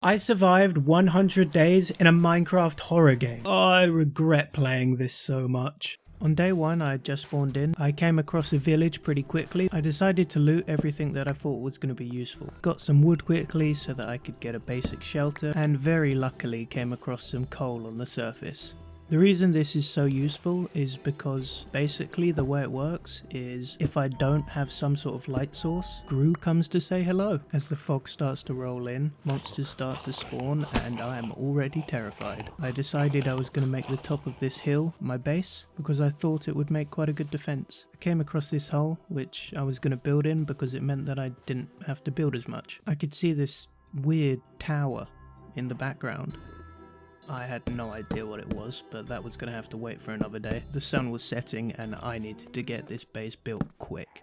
I survived 100 days in a Minecraft horror game. I regret playing this so much. On day 1 I had just spawned in. I came across a village pretty quickly. I decided to loot everything that I thought was going to be useful. Got some wood quickly so that I could get a basic shelter, and very luckily came across some coal on the surface. The reason this is so useful is because basically the way it works is if I don't have some sort of light source, Gru comes to say hello. As the fog starts to roll in, monsters start to spawn, and I am already terrified. I decided I was going to make the top of this hill my base because I thought it would make quite a good defense. I came across this hole which I was going to build in because it meant that I didn't have to build as much. I could see this weird tower in the background. I had no idea what it was, but that was going to have to wait for another day. The sun was setting and I needed to get this base built quick.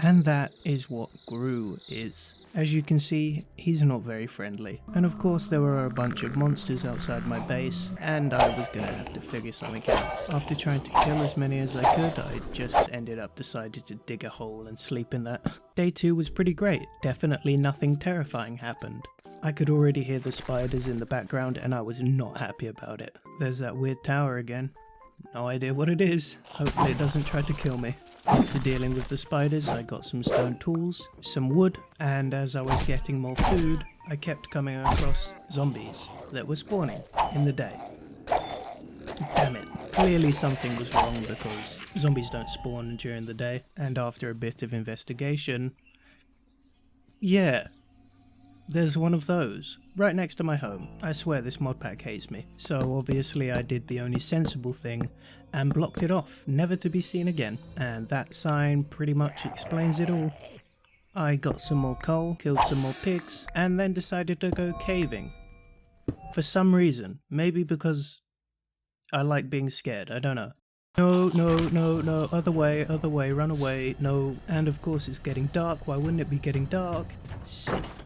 And that is what Gru is. As you can see, he's not very friendly. And of course there were a bunch of monsters outside my base, and I was gonna have to figure something out. After trying to kill as many as I could, I just ended up deciding to dig a hole and sleep in that. Day 2 was pretty great. Definitely nothing terrifying happened. I could already hear the spiders in the background and I was not happy about it. There's that weird tower again. No idea what it is. Hopefully it doesn't try to kill me. After dealing with the spiders, I got some stone tools, some wood, and as I was getting more food, I kept coming across zombies that were spawning in the day. Damn it. Clearly something was wrong because zombies don't spawn during the day, and after a bit of investigation, yeah, there's one of those, right next to my home. I swear this mod pack hates me. So obviously I did the only sensible thing and blocked it off, never to be seen again. And that sign pretty much explains it all. I got some more coal, killed some more pigs, and then decided to go caving. For some reason, maybe because I like being scared, I don't know. No, other way, run away, no. And of course it's getting dark, why wouldn't it be getting dark? Safe.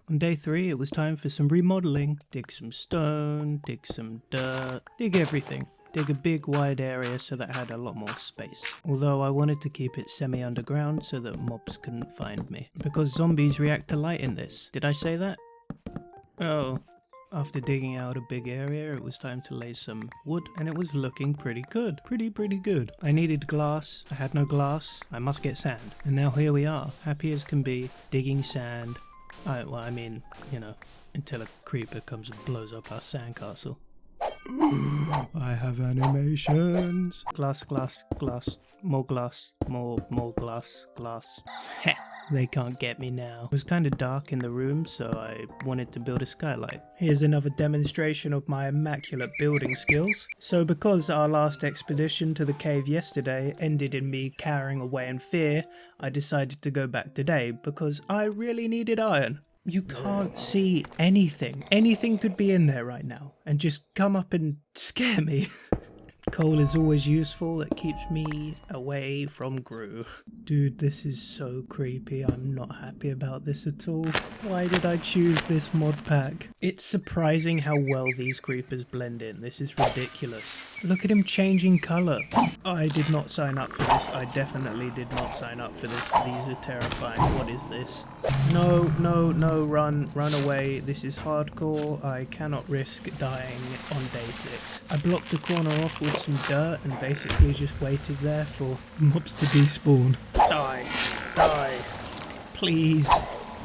On day 3 it was time for some remodeling. Dig some stone, dig some dirt, dig everything. Dig a big wide area so that I had a lot more space. Although I wanted to keep it semi-underground so that mobs couldn't find me. Because zombies react to light in this. Did I say that? Oh. After digging out a big area, it was time to lay some wood, and it was looking pretty good. Pretty good. I needed glass. I had no glass. I must get sand. And now here we are, happy as can be, digging sand. I mean, you know, until a creeper comes and blows up our sandcastle. I have animations. Glass, more glass, more glass. Heh. They can't get me now. It was kind of dark in the room, so I wanted to build a skylight. Here's another demonstration of my immaculate building skills. So because our last expedition to the cave yesterday ended in me cowering away in fear, I decided to go back today because I really needed iron. You can't see anything. Anything could be in there right now and just come up and scare me. Coal is always useful, it keeps me away from Gru. Dude, this is so creepy, I'm not happy about this at all. Why did I choose this mod pack? It's surprising how well these creepers blend in, this is ridiculous. Look at him changing colour. I did not sign up for this, I definitely did not sign up for this. These are terrifying, what is this? No, run away, this is hardcore, I cannot risk dying on day 6. I blocked the corner off with some dirt and basically just waited there for mobs to despawn. Die, please.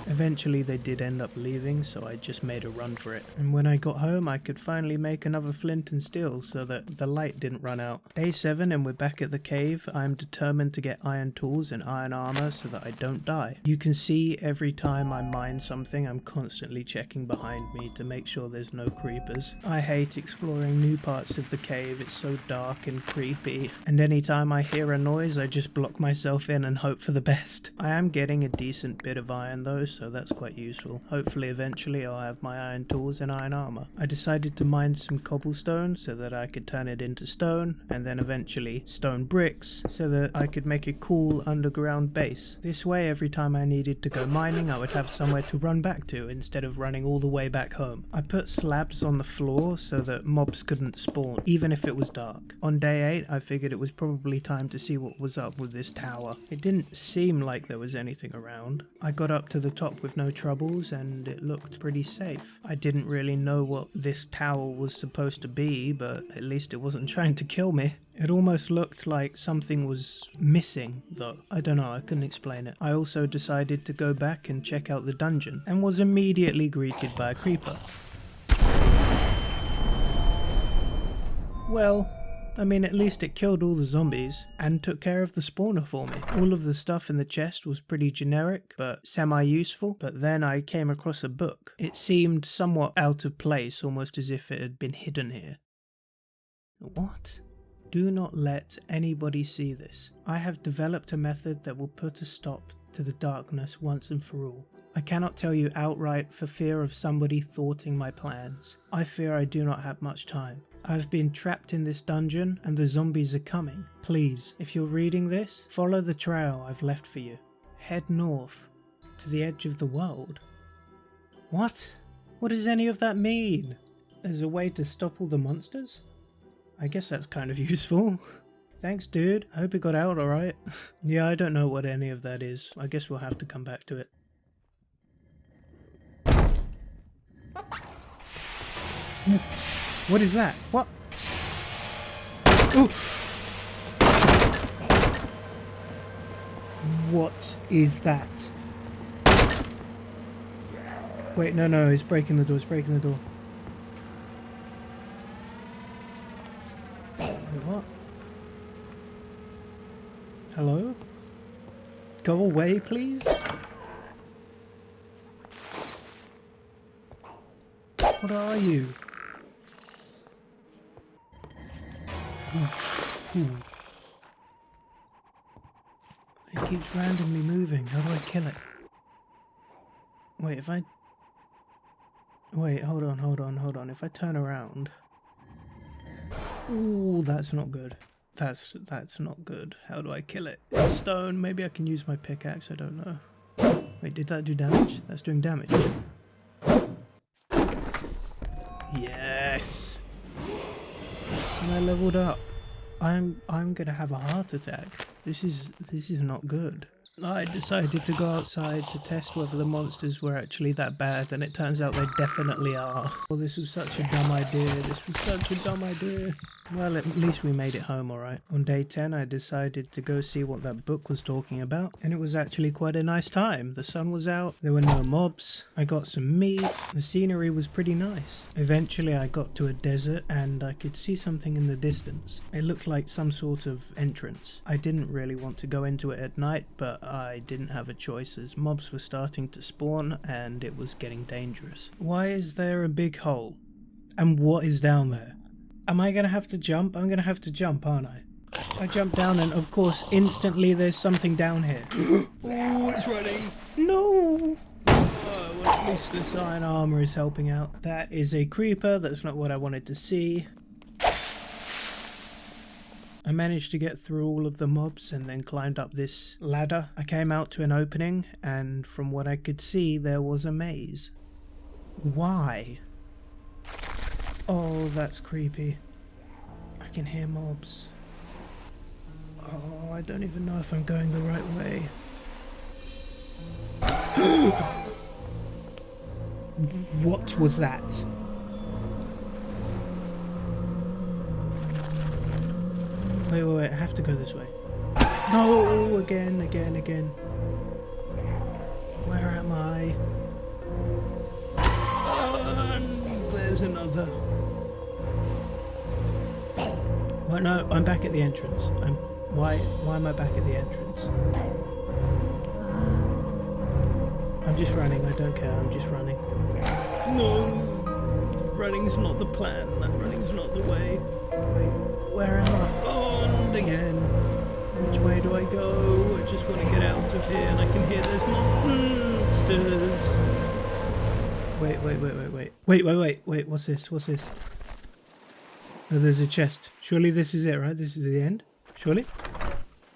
Eventually they did end up leaving, so I just made a run for it. And when I got home I could finally make another flint and steel so that the light didn't run out. Day 7 and we're back at the cave. I'm determined to get iron tools and iron armor so that I don't die. You can see every time I mine something I'm constantly checking behind me to make sure there's no creepers. I hate exploring new parts of the cave, it's so dark and creepy. And anytime I hear a noise I just block myself in and hope for the best. I am getting a decent bit of iron though, so that's quite useful. Hopefully eventually I'll have my iron tools and iron armor. I decided to mine some cobblestone so that I could turn it into stone, and then eventually stone bricks so that I could make a cool underground base. This way, every time I needed to go mining, I would have somewhere to run back to instead of running all the way back home. I put slabs on the floor so that mobs couldn't spawn, even if it was dark. On day 8, I figured it was probably time to see what was up with this tower. It didn't seem like there was anything around. I got up to the top with no troubles and it looked pretty safe. I didn't really know what this tower was supposed to be, but at least it wasn't trying to kill me. It almost looked like something was missing though. I don't know, I couldn't explain it. I also decided to go back and check out the dungeon and was immediately greeted by a creeper. Well, I mean, at least it killed all the zombies and took care of the spawner for me. All of the stuff in the chest was pretty generic, but semi-useful. But then I came across a book. It seemed somewhat out of place, almost as if it had been hidden here. What? Do not let anybody see this. I have developed a method that will put a stop to the darkness once and for all. I cannot tell you outright for fear of somebody thwarting my plans. I fear I do not have much time. I've been trapped in this dungeon and the zombies are coming. Please, if you're reading this, follow the trail I've left for you. Head north to the edge of the world. What? What does any of that mean? There's a way to stop all the monsters? I guess that's kind of useful. Thanks, dude. I hope it got out alright. Yeah, I don't know what any of that is. I guess we'll have to come back to it. What is that? What? Ooh. What is that? Wait, no, it's breaking the door, it's breaking the door. Wait, what? Hello? Go away, please? What are you? Ooh. It keeps randomly moving. How do I kill it? Wait, if I... Wait, hold on. If I turn around... Ooh, that's not good. That's not good. How do I kill it? It's stone. Maybe I can use my pickaxe. I don't know. Wait, did that do damage? That's doing damage. Yes! And I leveled up. I'm gonna have a heart attack. This is not good. I decided to go outside to test whether the monsters were actually that bad, and it turns out they definitely are. Well, this was such a dumb idea. Well, at least we made it home alright. On day 10 I decided to go see what that book was talking about, and it was actually quite a nice time. The sun was out, there were no mobs, I got some meat, the scenery was pretty nice. Eventually I got to a desert and I could see something in the distance. It looked like some sort of entrance. I didn't really want to go into it at night, but I didn't have a choice as mobs were starting to spawn and it was getting dangerous. Why is there a big hole? And what is down there? Am I gonna have to jump? I'm gonna have to jump, aren't I? I jump down and of course instantly there's something down here. Oh, it's running. No! Oh, well, at least this iron armor is helping out. That is a creeper. That's not what I wanted to see. I managed to get through all of the mobs and then climbed up this ladder. I came out to an opening and from what I could see there was a maze. Why? Oh, that's creepy. I can hear mobs. Oh, I don't even know if I'm going the right way. What was that? Wait, I have to go this way. No, again. Where am I? There's another. Well, no, I'm back at the entrance. Why am I back at the entrance? I'm just running, I don't care, I'm just running. No! Running's not the plan, running's not the way. Wait, where am I? Oh, and again. Which way do I go? just want to get out of here, and I can hear there's monsters. Wait, what's this? Oh, there's a chest. Surely this is it, right? This is the end? Surely?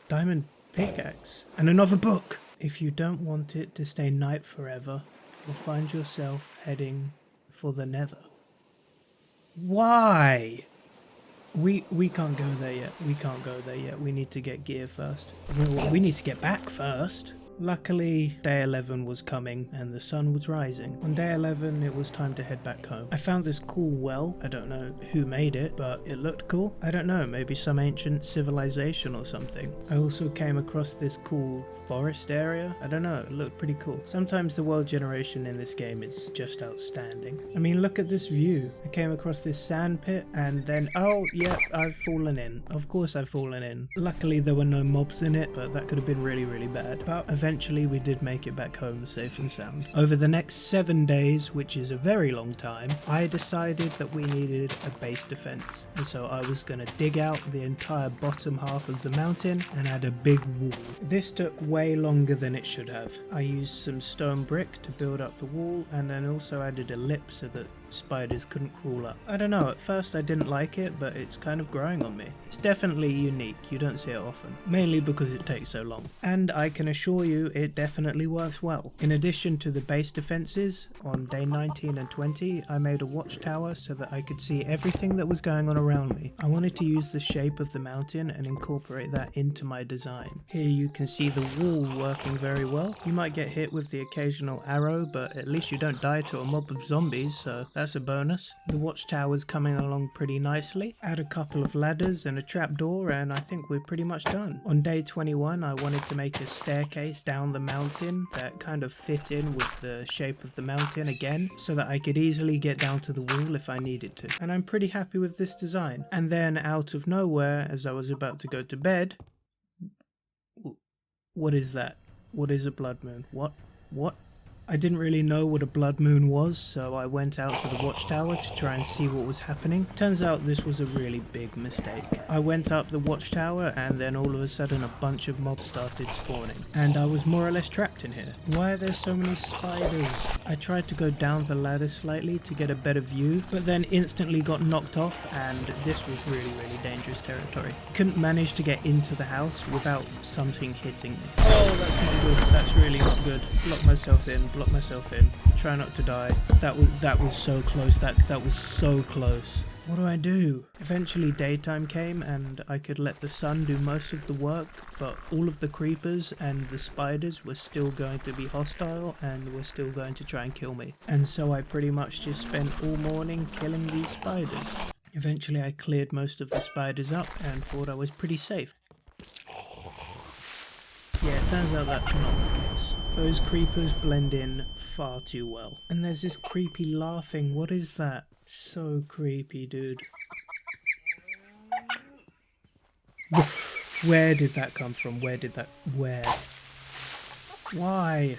Diamond pickaxe. And another book! If you don't want it to stay night forever, you'll find yourself heading for the nether. Why? We can't go there yet. We need to get gear first. We need to get back first. Luckily, day 11 was coming and the sun was rising. On day 11, it was time to head back home. I found this cool well. I don't know who made it, but it looked cool. I don't know, maybe some ancient civilization or something. I also came across this cool forest area. I don't know, it looked pretty cool. Sometimes the world generation in this game is just outstanding. I mean, look at this view. I came across this sand pit and then, oh, yeah, I've fallen in. Of course I've fallen in. Luckily, there were no mobs in it, but that could have been really, really bad. But eventually we did make it back home safe and sound. Over the next 7 days, which is a very long time, I decided that we needed a base defense. And so I was going to dig out the entire bottom half of the mountain and add a big wall. This took way longer than it should have. I used some stone brick to build up the wall and then also added a lip so that spiders couldn't crawl up. I don't know, at first I didn't like it, but it's kind of growing on me. It's definitely unique, you don't see it often, mainly because it takes so long. And I can assure you it definitely works well. In addition to the base defenses, on day 19 and 20 I made a watchtower so that I could see everything that was going on around me. I wanted to use the shape of the mountain and incorporate that into my design. Here you can see the wall working very well. You might get hit with the occasional arrow, but at least you don't die to a mob of zombies, so that's a bonus. The watchtower's coming along pretty nicely. Add a couple of ladders and a trapdoor and I think we're pretty much done. On day 21 I wanted to make a staircase down the mountain that kind of fit in with the shape of the mountain again so that I could easily get down to the wall if I needed to. And I'm pretty happy with this design. And then out of nowhere, as I was about to go to bed... What is that? What is a blood moon? What? I didn't really know what a blood moon was, so I went out to the watchtower to try and see what was happening. Turns out this was a really big mistake. I went up the watchtower and then all of a sudden a bunch of mobs started spawning. And I was more or less trapped in here. Why are there so many spiders? I tried to go down the ladder slightly to get a better view, but then instantly got knocked off and this was really, really dangerous territory. Couldn't manage to get into the house without something hitting me. Oh, that's not good. That's really not good. Block myself in. Try not to die. That was so close. That was so close. What do I do? Eventually daytime came and I could let the sun do most of the work, but all of the creepers and the spiders were still going to be hostile and were still going to try and kill me. And so I pretty much just spent all morning killing these spiders. Eventually I cleared most of the spiders up and thought I was pretty safe. Yeah, it turns out that's not the case. Those creepers blend in far too well. And there's this creepy laughing. What is that? So creepy, dude. Where did that come from? Where? Why?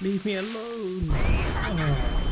Leave me alone. Oh.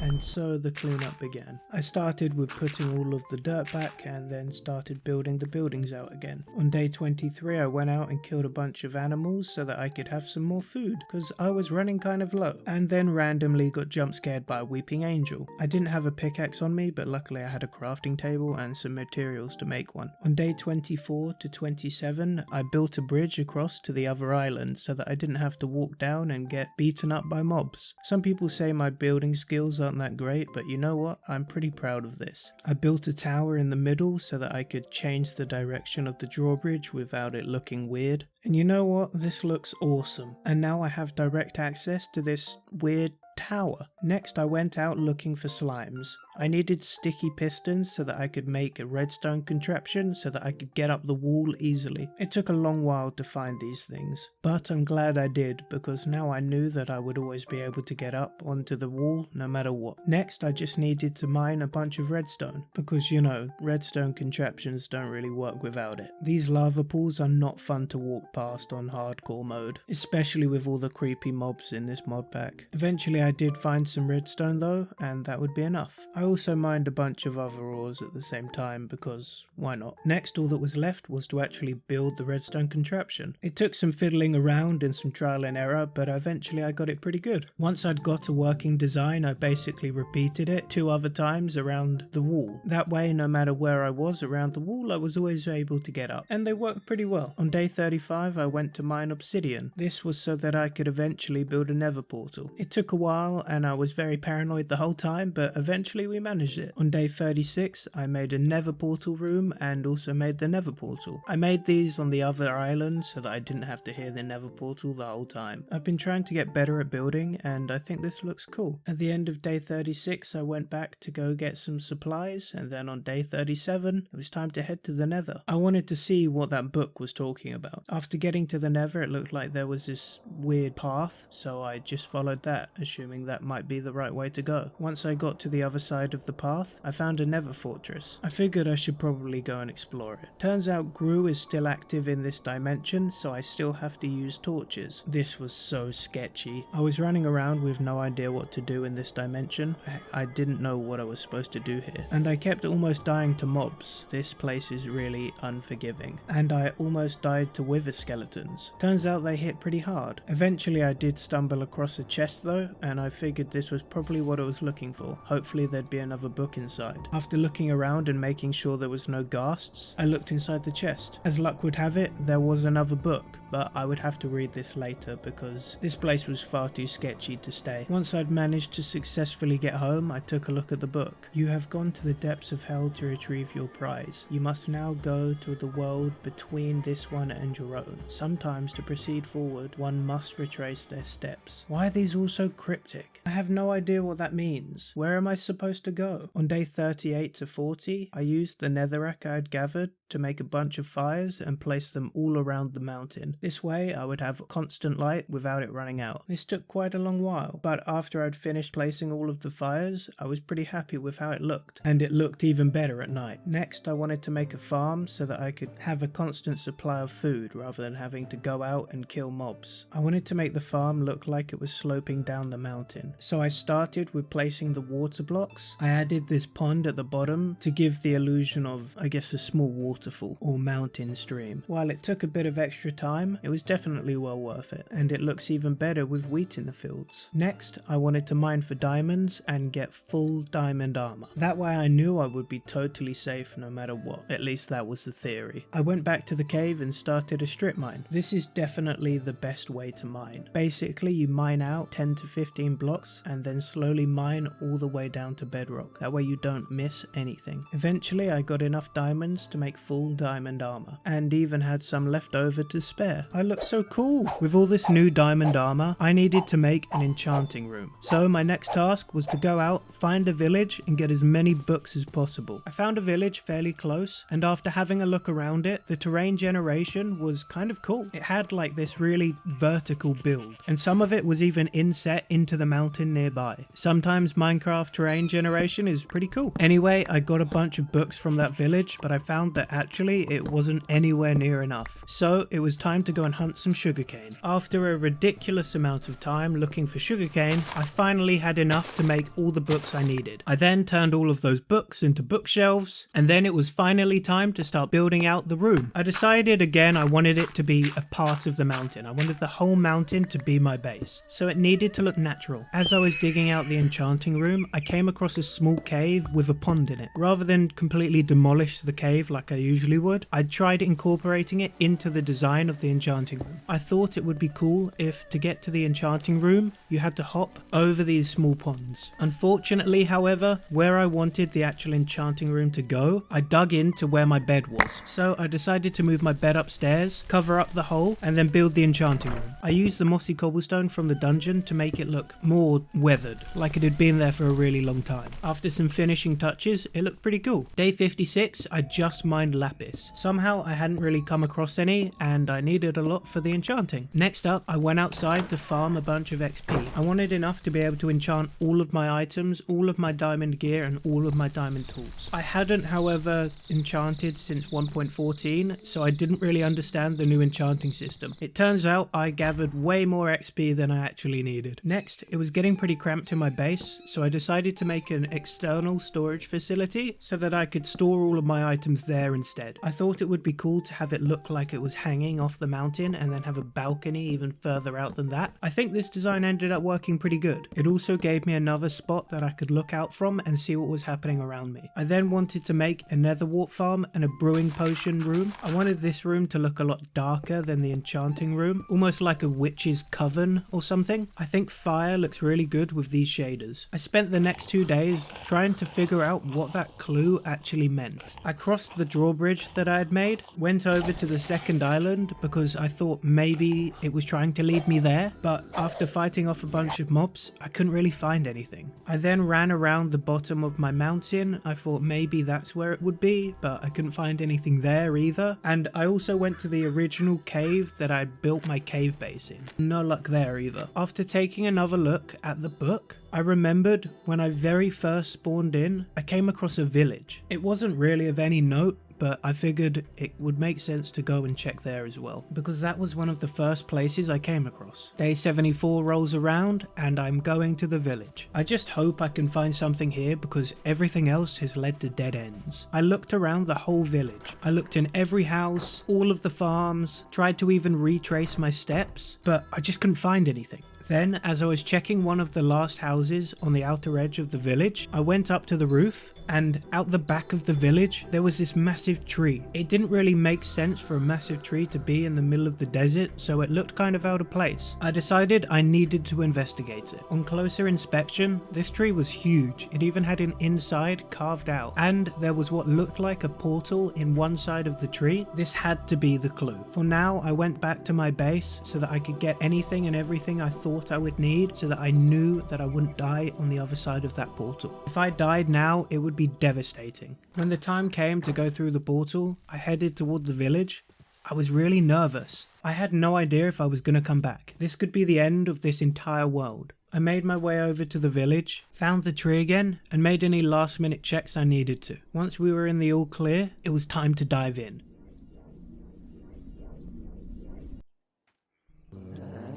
And so the cleanup began. I started with putting all of the dirt back and then started building the buildings out again. On day 23 I went out and killed a bunch of animals so that I could have some more food because I was running kind of low. And then randomly got jump scared by a weeping angel. I didn't have a pickaxe on me, but luckily I had a crafting table and some materials to make one. On day 24 to 27 I built a bridge across to the other island so that I didn't have to walk down and get beaten up by mobs. Some people say my building skills aren't that great, but you know what? I'm pretty proud of this. I built a tower in the middle so that I could change the direction of the drawbridge without it looking weird. And you know what? This looks awesome. And now I have direct access to this weird tower. Next I went out looking for slimes. I needed sticky pistons so that I could make a redstone contraption so that I could get up the wall easily. It took a long while to find these things, but I'm glad I did because now I knew that I would always be able to get up onto the wall no matter what. Next I just needed to mine a bunch of redstone because you know, redstone contraptions don't really work without it. These lava pools are not fun to walk past on hardcore mode, especially with all the creepy mobs in this mod pack. Eventually I did find some redstone though, and that would be enough. I also mined a bunch of other ores at the same time because why not? Next, all that was left was to actually build the redstone contraption. It took some fiddling around and some trial and error, but eventually I got it pretty good. Once I'd got a working design, I basically repeated it 2 other times around the wall. That way, no matter where I was around the wall, I was always able to get up, and they worked pretty well. On day 35, I went to mine obsidian. This was so that I could eventually build a nether portal. It took a while and I was very paranoid the whole time, but eventually we managed it. On day 36, I made a nether portal room and also made the nether portal. I made these on the other island so that I didn't have to hear the nether portal the whole time. I've been trying to get better at building and I think this looks cool. At the end of day 36, I went back to go get some supplies, and then on day 37, it was time to head to the nether. I wanted to see what that book was talking about. After getting to the nether, it looked like there was this weird path, so I just followed that, assuming that might be the right way to go. Once I got to the other side of the path, I found a nether fortress. I figured I should probably go and explore it. Turns out Gru is still active in this dimension, so I still have to use torches. This was so sketchy. I was running around with no idea what to do in this dimension. I didn't know what I was supposed to do here, and I kept almost dying to mobs. This place is really unforgiving, and I almost died to wither skeletons. Turns out they hit pretty hard. Eventually I did stumble across a chest though, and I figured this was probably what I was looking for. Hopefully there'd be another book inside. After looking around and making sure there was no ghasts, I looked inside the chest. As luck would have it, there was another book, but I would have to read this later because this place was far too sketchy to stay. Once I'd managed to successfully get home, I took a look at the book. You have gone to the depths of hell to retrieve your prize. You must now go to the world between this one and your own. Sometimes to proceed forward, one must retrace their steps. Why are these all so cryptic? I have no idea what that means. Where am I supposed to go? On day 38 to 40, I used the netherrack I had gathered to make a bunch of fires and place them all around the mountain. This way I would have constant light without it running out. This took quite a long while, but after I'd finished placing all of the fires, I was pretty happy with how it looked, and it looked even better at night. Next, I wanted to make a farm so that I could have a constant supply of food rather than having to go out and kill mobs. I wanted to make the farm look like it was sloping down the mountain, so I started with placing the water blocks. I added this pond at the bottom to give the illusion of, I guess, a small waterfall or mountain stream. While it took a bit of extra time, it was definitely well worth it, and it looks even better with wheat in the fields. Next, I wanted to mine for diamonds and get full diamond armor. That way I knew I would be totally safe no matter what. At least that was the theory. I went back to the cave and started a strip mine. This is definitely the best way to mine. Basically, you mine out 10 to 15 blocks and then slowly mine all the way down to bedrock. That way you don't miss anything. Eventually, I got enough diamonds to make full diamond armor, and even had some left over to spare. I look so cool! With all this new diamond armor, I needed to make an enchanting room. So my next task was to go out, find a village, and get as many books as possible. I found a village fairly close, and after having a look around it, the terrain generation was kind of cool. It had like this really vertical build, and some of it was even inset into the mountain nearby. Sometimes Minecraft terrain generation is pretty cool. Anyway, I got a bunch of books from that village, but I found that actually it wasn't anywhere near enough. So it was time to go and hunt some sugarcane. After a ridiculous amount of time looking for sugarcane, I finally had enough to make all the books I needed. I then turned all of those books into bookshelves, and then it was finally time to start building out the room. I decided again I wanted it to be a part of the mountain. I wanted the whole mountain to be my base, so it needed to look natural. As I was digging out the enchanting room, I came across a small cave with a pond in it. Rather than completely demolish the cave like I usually would, I tried incorporating it into the design of the enchanting room. I thought it would be cool if, to get to the enchanting room, you had to hop over these small ponds. Unfortunately, however, where I wanted the actual enchanting room to go, I dug into where my bed was. So I decided to move my bed upstairs, cover up the hole, and then build the enchanting room. I used the mossy cobblestone from the dungeon to make it look more weathered, like it had been there for a really long time. After some finishing touches, it looked pretty cool. Day 56, I just mined and lapis. Somehow I hadn't really come across any and I needed a lot for the enchanting. Next up, I went outside to farm a bunch of XP. I wanted enough to be able to enchant all of my items, all of my diamond gear and all of my diamond tools. I hadn't, however, enchanted since 1.14, so I didn't really understand the new enchanting system. It turns out I gathered way more XP than I actually needed. Next, it was getting pretty cramped in my base, so I decided to make an external storage facility so that I could store all of my items there instead. I thought it would be cool to have it look like it was hanging off the mountain and then have a balcony even further out than that. I think this design ended up working pretty good. It also gave me another spot that I could look out from and see what was happening around me. I then wanted to make a nether wart farm and a brewing potion room. I wanted this room to look a lot darker than the enchanting room, almost like a witch's coven or something. I think fire looks really good with these shaders. I spent the next 2 days trying to figure out what that clue actually meant. I crossed the drawbridge that I had made, went over to the second island because I thought maybe it was trying to lead me there, but after fighting off a bunch of mobs, I couldn't really find anything. I then ran around the bottom of my mountain. I thought maybe that's where it would be, but I couldn't find anything there either. And I also went to the original cave that I built my cave base in. No luck there either. After taking another look at the book, I remembered when I very first spawned in, I came across a village. It wasn't really of any note, but I figured it would make sense to go and check there as well, because that was one of the first places I came across. Day 74 rolls around and I'm going to the village. I just hope I can find something here because everything else has led to dead ends. I looked around the whole village. I looked in every house, all of the farms, tried to even retrace my steps, but I just couldn't find anything. Then, as I was checking one of the last houses on the outer edge of the village, I went up to the roof, and out the back of the village, there was this massive tree. It didn't really make sense for a massive tree to be in the middle of the desert, so it looked kind of out of place. I decided I needed to investigate it. On closer inspection, this tree was huge. It even had an inside carved out, and there was what looked like a portal in one side of the tree. This had to be the clue. For now, I went back to my base so that I could get anything and everything I thought I would need so that I knew that I wouldn't die on the other side of that portal. If I died now, it would be devastating. When the time came to go through the portal, I headed toward the village. I was really nervous. I had no idea if I was going to come back. This could be the end of this entire world. I made my way over to the village, found the tree again, and made any last minute checks I needed to. Once we were in the all clear, it was time to dive in.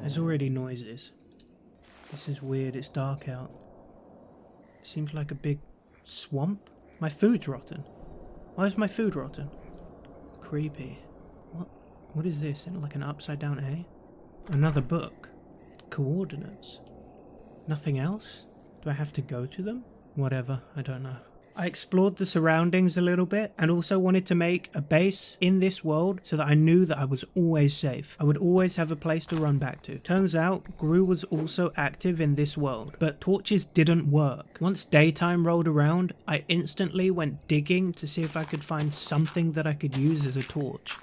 There's already noises. This is weird, it's dark out. It seems like a big swamp. My food's rotten. Why is my food rotten? Creepy. What is this? Like an upside down A? Another book. Coordinates. Nothing else? Do I have to go to them? Whatever, I don't know. I explored the surroundings a little bit and also wanted to make a base in this world so that I knew that I was always safe. I would always have a place to run back to. Turns out, Gru was also active in this world, but torches didn't work. Once daytime rolled around, I instantly went digging to see if I could find something that I could use as a torch.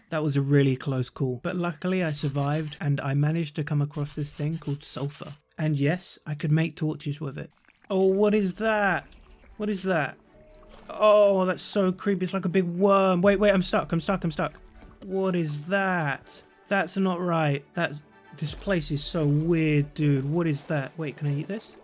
That was a really close call, but luckily I survived and I managed to come across this thing called sulfur. And yes, I could make torches with it. Oh, what is that? What is that? Oh, that's so creepy. It's like a big worm. Wait, I'm stuck. What is that? That's not right. This place is so weird, dude. What is that? Wait, can I eat this?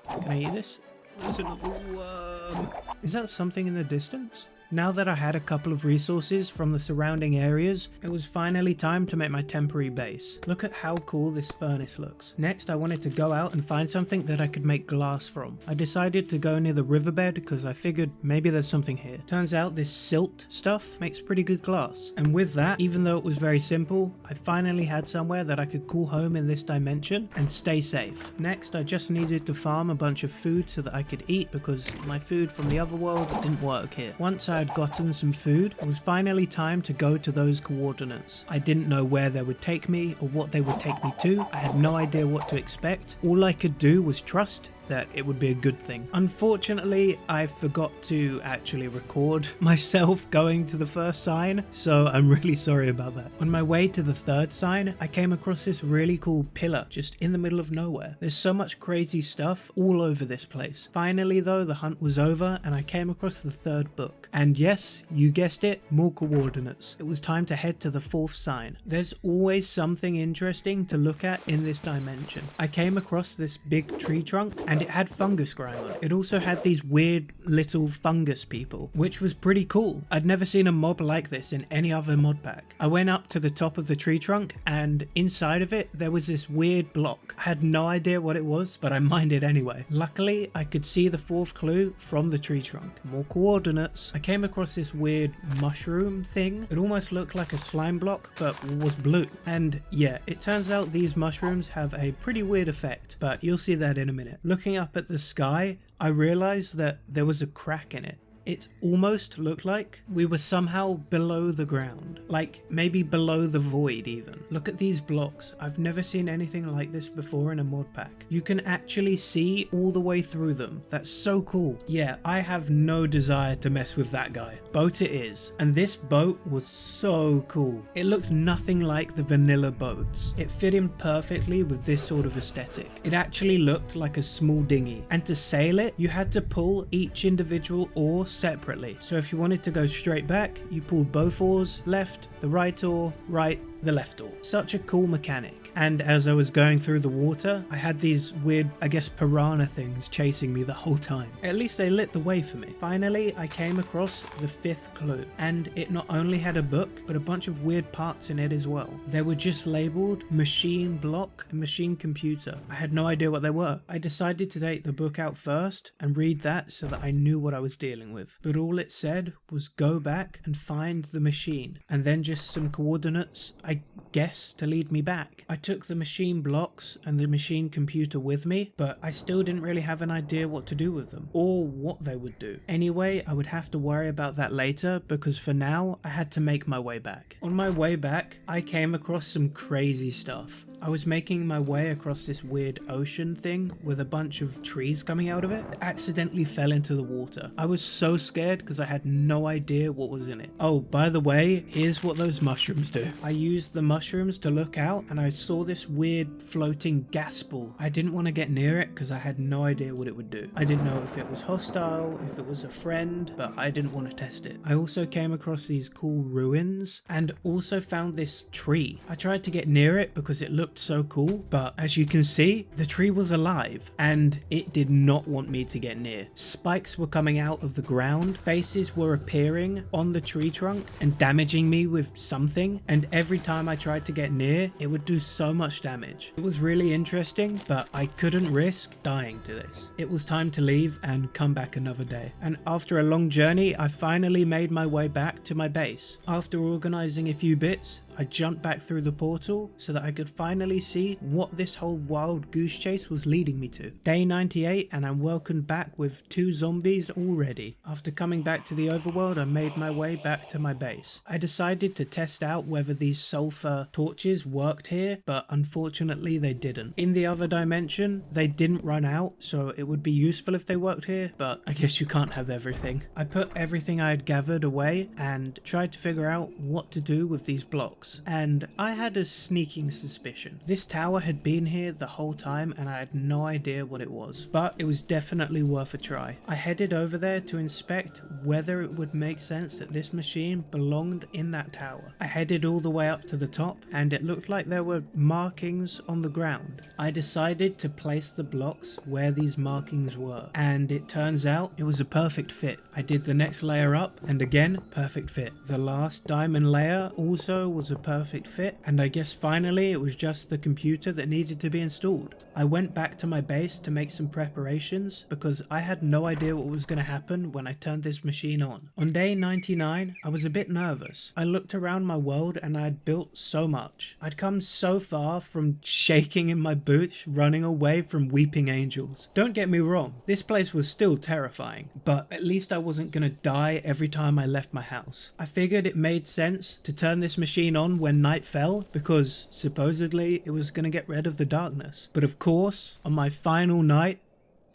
Can I eat this? There's another worm. Is that something in the distance? Now that I had a couple of resources from the surrounding areas, it was finally time to make my temporary base. Look at how cool this furnace looks. Next, I wanted to go out and find something that I could make glass from. I decided to go near the riverbed because I figured maybe there's something here. Turns out this silt stuff makes pretty good glass. And with that, even though it was very simple, I finally had somewhere that I could call home in this dimension and stay safe. Next, I just needed to farm a bunch of food so that I could eat because my food from the other world didn't work here. Once I had gotten some food, it was finally time to go to those coordinates. I didn't know where they would take me or what they would take me to. I had no idea what to expect. All I could do was trust that it would be a good thing. Unfortunately, I forgot to actually record myself going to the first sign, so I'm really sorry about that. On my way to the third sign, I came across this really cool pillar just in the middle of nowhere. There's so much crazy stuff all over this place. Finally though, the hunt was over and I came across the third book. And yes, you guessed it, more coordinates. It was time to head to the fourth sign. There's always something interesting to look at in this dimension. I came across this big tree trunk and it had fungus growing on it. It also had these weird little fungus people, which was pretty cool. I'd never seen a mob like this in any other mod pack. I went up to the top of the tree trunk and inside of it there was this weird block. I had no idea what it was, but I mined it anyway. Luckily, I could see the fourth clue from the tree trunk. More coordinates. I came across this weird mushroom thing. It almost looked like a slime block, but was blue. And yeah, it turns out these mushrooms have a pretty weird effect, but you'll see that in a minute. Looking up at the sky, I realized that there was a crack in it. It almost looked like we were somehow below the ground, like maybe below the void even. Look at these blocks. I've never seen anything like this before in a mod pack. You can actually see all the way through them. That's so cool. Yeah, I have no desire to mess with that guy. Boat it is. And this boat was so cool. It looked nothing like the vanilla boats. It fit in perfectly with this sort of aesthetic. It actually looked like a small dinghy, and to sail it, you had to pull each individual oar separately. So if you wanted to go straight back, you pulled both oars, left, the right oar, right, the left oar. Such a cool mechanic. And as I was going through the water, I had these weird, I guess, piranha things chasing me the whole time. At least they lit the way for me. Finally, I came across the fifth clue, and it not only had a book, but a bunch of weird parts in it as well. They were just labeled machine block and machine computer. I had no idea what they were. I decided to take the book out first and read that so that I knew what I was dealing with. But all it said was go back and find the machine, and then just some coordinates, I guess, to lead me back. I took the machine blocks and the machine computer with me, but I still didn't really have an idea what to do with them or what they would do. Anyway, I would have to worry about that later, because for now I had to make my way back. On my way back, I came across some crazy stuff. I was making my way across this weird ocean thing with a bunch of trees coming out of it. I accidentally fell into the water. I was so scared because I had no idea what was in it. Oh, by the way, here's what those mushrooms do. I used the mushrooms to look out and I saw this weird floating gas ball. I didn't want to get near it because I had no idea what it would do. I didn't know if it was hostile, if it was a friend, but I didn't want to test it. I also came across these cool ruins and also found this tree. I tried to get near it because it looked so cool, but as you can see, the tree was alive and it did not want me to get near. Spikes were coming out of the ground, faces were appearing on the tree trunk and damaging me with something, and every time I tried to get near, it would do so much damage. It was really interesting, but I couldn't risk dying to this. It was time to leave and come back another day, and after a long journey, I finally made my way back to my base. After organizing a few bits, I jumped back through the portal so that I could finally see what this whole wild goose chase was leading me to. Day 98 and I'm welcomed back with 2 zombies already. After coming back to the overworld, I made my way back to my base. I decided to test out whether these sulfur torches worked here, but unfortunately they didn't. In the other dimension, they didn't run out, so it would be useful if they worked here, but I guess you can't have everything. I put everything I had gathered away and tried to figure out what to do with these blocks. And I had a sneaking suspicion. This tower had been here the whole time and I had no idea what it was, but it was definitely worth a try. I headed over there to inspect whether it would make sense that this machine belonged in that tower. I headed all the way up to the top and it looked like there were markings on the ground. I decided to place the blocks where these markings were, and it turns out it was a perfect fit. I did the next layer up and again, perfect fit. The last diamond layer also was a perfect fit, and I guess finally it was just the computer that needed to be installed. I went back to my base to make some preparations because I had no idea what was going to happen when I turned this machine on. On day 99, I was a bit nervous. I looked around my world and I had built so much. I'd come so far from shaking in my boots, running away from weeping angels. Don't get me wrong, this place was still terrifying, but at least I wasn't going to die every time I left my house. I figured it made sense to turn this machine on when night fell because supposedly it was going to get rid of the darkness. But of course, on my final night,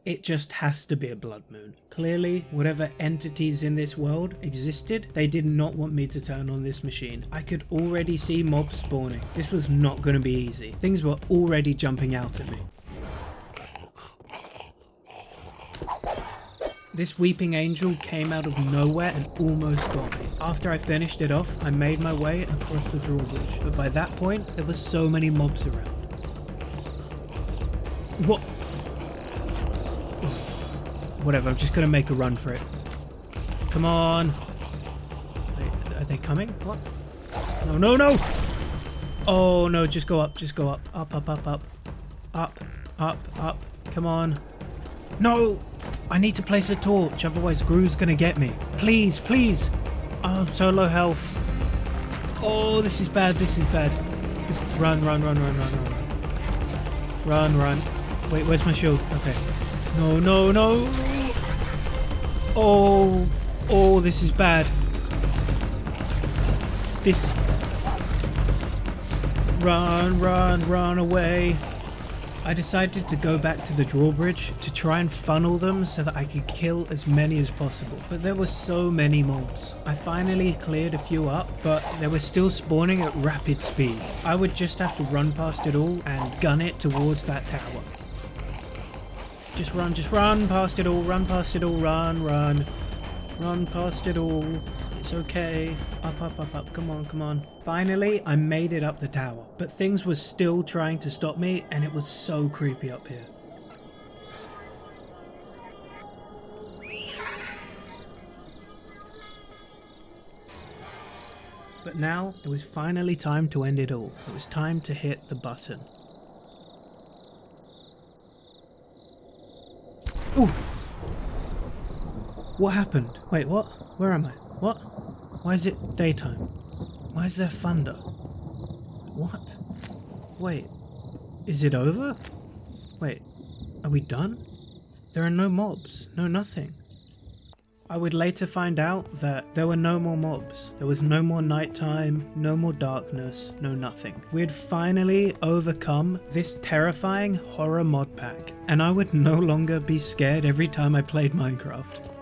It just has to be a blood moon. Clearly, whatever entities in this world existed, they did not want me to turn on this machine. I could already see mobs spawning. This was not going to be easy. Things were already jumping out at me. This weeping angel came out of nowhere and almost got me. After I finished it off, I made my way across the drawbridge, but by that point, there were so many mobs around. What? Whatever, I'm just gonna make a run for it. Come on! Wait, are they coming? What? No, no, no! Oh no, just go up, just go up. Up, up, up, up. Up, up, up. Come on. No! I need to place a torch, otherwise Gru's gonna get me. Please, please! Oh, I'm so low health. Oh, this is bad, this is bad. Just run, run, run, run, run, run. Run, run. Wait, where's my shield? Okay. No, no, no! Oh, oh, this is bad. This... Run, run, run away. I decided to go back to the drawbridge to try and funnel them so that I could kill as many as possible. But there were so many mobs. I finally cleared a few up, but they were still spawning at rapid speed. I would just have to run past it all and gun it towards that tower. Just run past it all, run past it all, run, run. Run past it all. It's okay. Up, up, up, up. Come on, come on. Finally, I made it up the tower, but things were still trying to stop me and it was so creepy up here. But now, it was finally time to end it all. It was time to hit the button. Ooh! What happened? Wait, what? Where am I? What? Why is it daytime? Why is there thunder? What? Wait, is it over? Wait, are we done? There are no mobs, no nothing. I would later find out that there were no more mobs. There was no more nighttime, no more darkness, no nothing. We had finally overcome this terrifying horror mod pack, and I would no longer be scared every time I played Minecraft.